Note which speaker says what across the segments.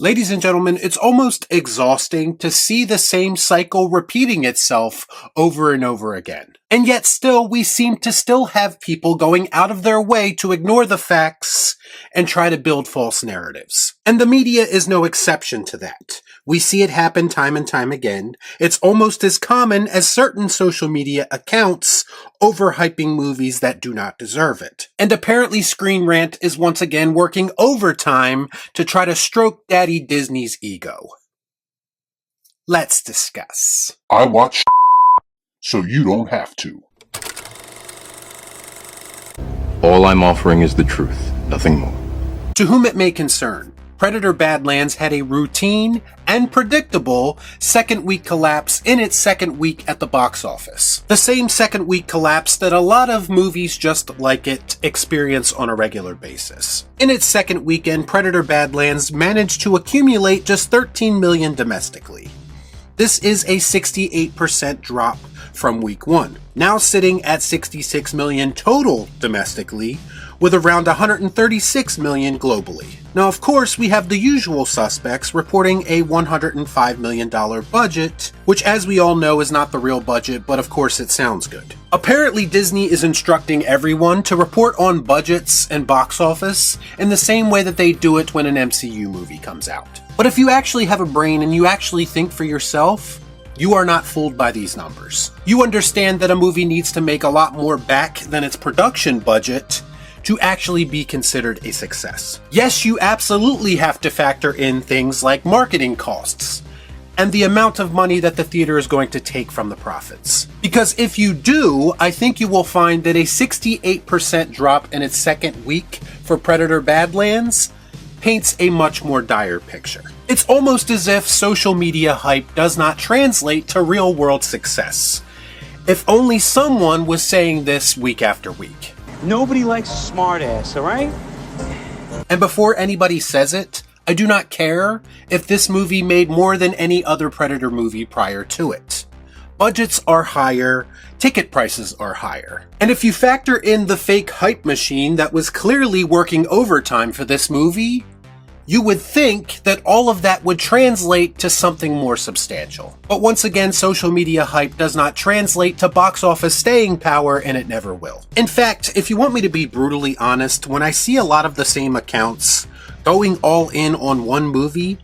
Speaker 1: Ladies and gentlemen, it's almost exhausting to see the same cycle repeating itself over and over again. And yet still, we seem to still have people going out of their way to ignore the facts and try to build false narratives. And the media is no exception to that. We see it happen time and time again. It's almost as common as certain social media accounts overhyping movies that do not deserve it. And apparently Screen Rant is once again working overtime to try to stroke Daddy Disney's ego. Let's discuss.
Speaker 2: I watch so you don't have to.
Speaker 3: All I'm offering is the truth, nothing more.
Speaker 1: To whom it may concern, Predator Badlands had a routine and predictable second week collapse in its second week at the box office. The same second week collapse that a lot of movies just like it experience on a regular basis. In its second weekend, Predator Badlands managed to accumulate just $13 million domestically. This is a 68% drop from week one, now sitting at $66 million total domestically, with around $136 million globally. Now, of course, we have the usual suspects reporting a $105 million budget, which as we all know is not the real budget, but of course it sounds good. Apparently, Disney is instructing everyone to report on budgets and box office in the same way that they do it when an MCU movie comes out. But if you actually have a brain and you actually think for yourself, you are not fooled by these numbers. You understand that a movie needs to make a lot more back than its production budget to actually be considered a success. Yes, you absolutely have to factor in things like marketing costs and the amount of money that the theater is going to take from the profits. Because if you do, I think you will find that a 68% drop in its second week for Predator Badlands paints a much more dire picture. It's almost as if social media hype does not translate to real-world success. If only someone was saying this week after week.
Speaker 4: Nobody likes a smartass, alright?
Speaker 1: And before anybody says it, I do not care if this movie made more than any other Predator movie prior to it. Budgets are higher, ticket prices are higher. And if you factor in the fake hype machine that was clearly working overtime for this movie, you would think that all of that would translate to something more substantial. But once again, social media hype does not translate to box office staying power, and it never will. In fact, if you want me to be brutally honest, when I see a lot of the same accounts going all in on one movie,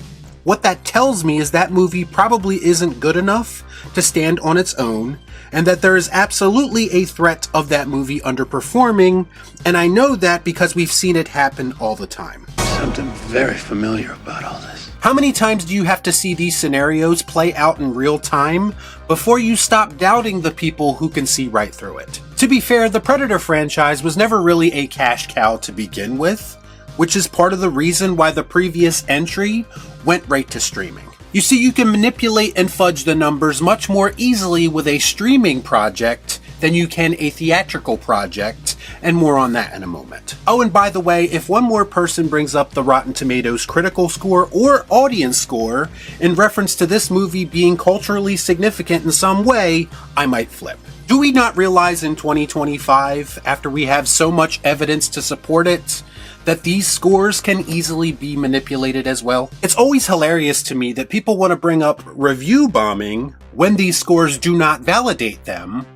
Speaker 1: what that tells me is that movie probably isn't good enough to stand on its own, and that there is absolutely a threat of that movie underperforming, and I know that because we've seen it happen all the time.
Speaker 5: Something very familiar about all this.
Speaker 1: How many times do you have to see these scenarios play out in real time before you stop doubting the people who can see right through it? To be fair, the Predator franchise was never really a cash cow to begin with, which is part of the reason why the previous entry went right to streaming. You see, you can manipulate and fudge the numbers much more easily with a streaming project than you can a theatrical project, and more on that in a moment. Oh, and by the way, if one more person brings up the Rotten Tomatoes critical score or audience score in reference to this movie being culturally significant in some way, I might flip. Do we not realize in 2025, after we have so much evidence to support it, that these scores can easily be manipulated as well? It's always hilarious to me that people want to bring up review bombing when these scores do not validate them,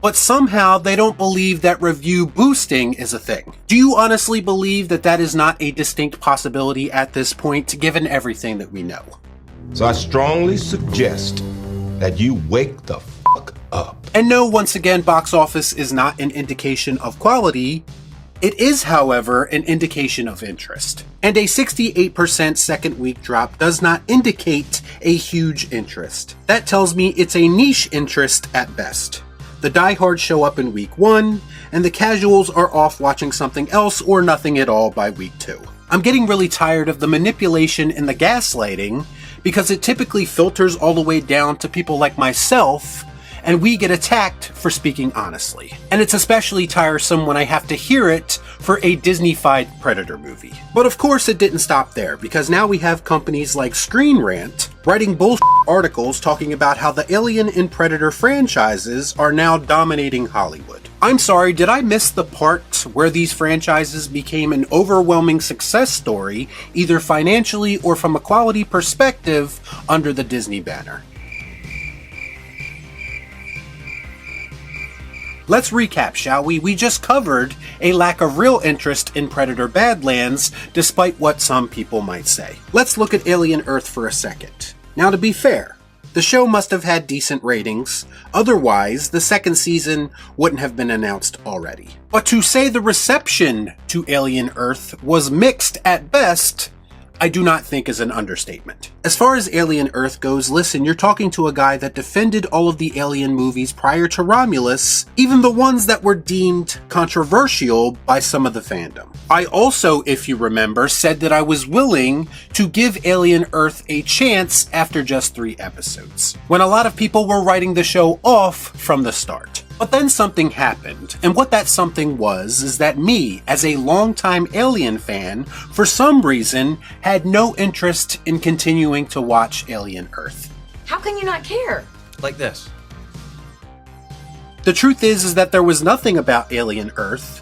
Speaker 1: but somehow they don't believe that review boosting is a thing. Do you honestly believe that that is not a distinct possibility at this point, given everything that we know?
Speaker 6: So I strongly suggest that you wake the fuck up.
Speaker 1: And no, once again, box office is not an indication of quality. It is, however, an indication of interest. And a 68% second week drop does not indicate a huge interest. That tells me it's a niche interest at best. The diehards show up in week one, and the casuals are off watching something else or nothing at all by week two. I'm getting really tired of the manipulation and the gaslighting because it typically filters all the way down to people like myself, and we get attacked for speaking honestly. And it's especially tiresome when I have to hear it for a Disney-fied Predator movie. But of course it didn't stop there, because now we have companies like Screen Rant writing bullshit articles talking about how the Alien and Predator franchises are now dominating Hollywood. I'm sorry, did I miss the part where these franchises became an overwhelming success story, either financially or from a quality perspective, under the Disney banner? Let's recap, shall we? We just covered a lack of real interest in Predator Badlands, despite what some people might say. Let's look at Alien Earth for a second. Now, to be fair, the show must have had decent ratings, otherwise the second season wouldn't have been announced already. But to say the reception to Alien Earth was mixed at best, I do not think is an understatement. As far as Alien Earth goes, listen, you're talking to a guy that defended all of the Alien movies prior to Romulus, even the ones that were deemed controversial by some of the fandom. I also, if you remember, said that I was willing to give Alien Earth a chance after just 3 episodes, when a lot of people were writing the show off from the start. But then something happened, and what that something was is that me, as a longtime Alien fan, for some reason, had no interest in continuing to watch Alien Earth.
Speaker 7: How can you not care?
Speaker 8: Like this.
Speaker 1: The truth is that there was nothing about Alien Earth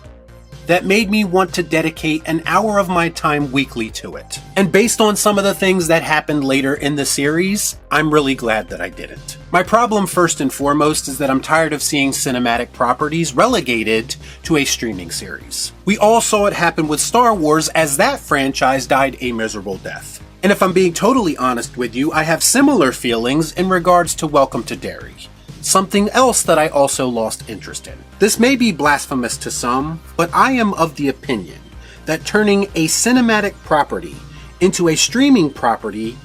Speaker 1: that made me want to dedicate an hour of my time weekly to it. And based on some of the things that happened later in the series, I'm really glad that I didn't. My problem first and foremost is that I'm tired of seeing cinematic properties relegated to a streaming series. We all saw it happen with Star Wars, as that franchise died a miserable death. And if I'm being totally honest with you, I have similar feelings in regards to Welcome to Derry, something else that I also lost interest in. This may be blasphemous to some, but I am of the opinion that turning a cinematic property into a streaming property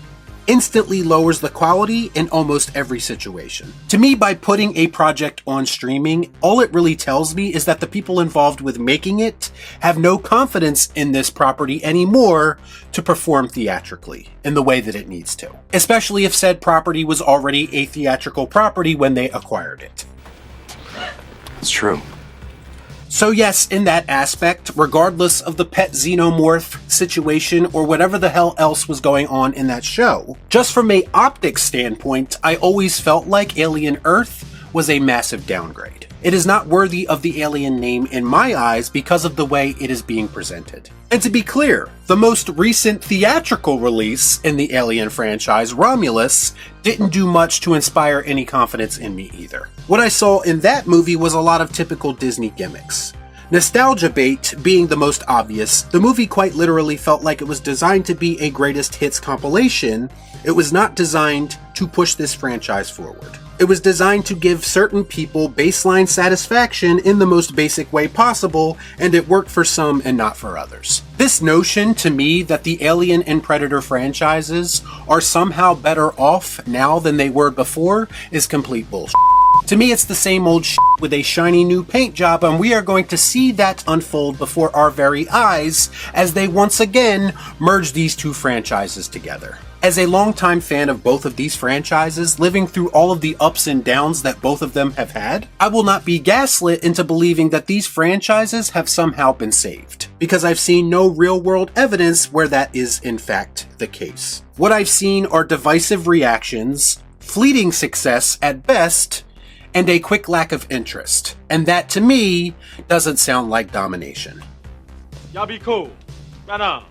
Speaker 1: instantly lowers the quality in almost every situation. To me, by putting a project on streaming, all it really tells me is that the people involved with making it have no confidence in this property anymore to perform theatrically in the way that it needs to, especially if said property was already a theatrical property when they acquired it.
Speaker 8: It's true.
Speaker 1: So yes, in that aspect, regardless of the pet xenomorph situation or whatever the hell else was going on in that show, just from a optics standpoint, I always felt like Alien Earth was a massive downgrade. It is not worthy of the Alien name in my eyes because of the way it is being presented. And to be clear, the most recent theatrical release in the Alien franchise, Romulus, didn't do much to inspire any confidence in me either. What I saw in that movie was a lot of typical Disney gimmicks. Nostalgia bait being the most obvious, the movie quite literally felt like it was designed to be a greatest hits compilation. It was not designed to push this franchise forward. It was designed to give certain people baseline satisfaction in the most basic way possible, and it worked for some and not for others. This notion to me that the Alien and Predator franchises are somehow better off now than they were before is complete bullshit. To me, it's the same old shit with a shiny new paint job, and we are going to see that unfold before our very eyes as they once again merge these two franchises together. As a longtime fan of both of these franchises, living through all of the ups and downs that both of them have had, I will not be gaslit into believing that these franchises have somehow been saved, because I've seen no real-world evidence where that is in fact the case. What I've seen are divisive reactions, fleeting success at best, and a quick lack of interest. And that, to me, doesn't sound like domination.
Speaker 9: Y'all be cool. Right on.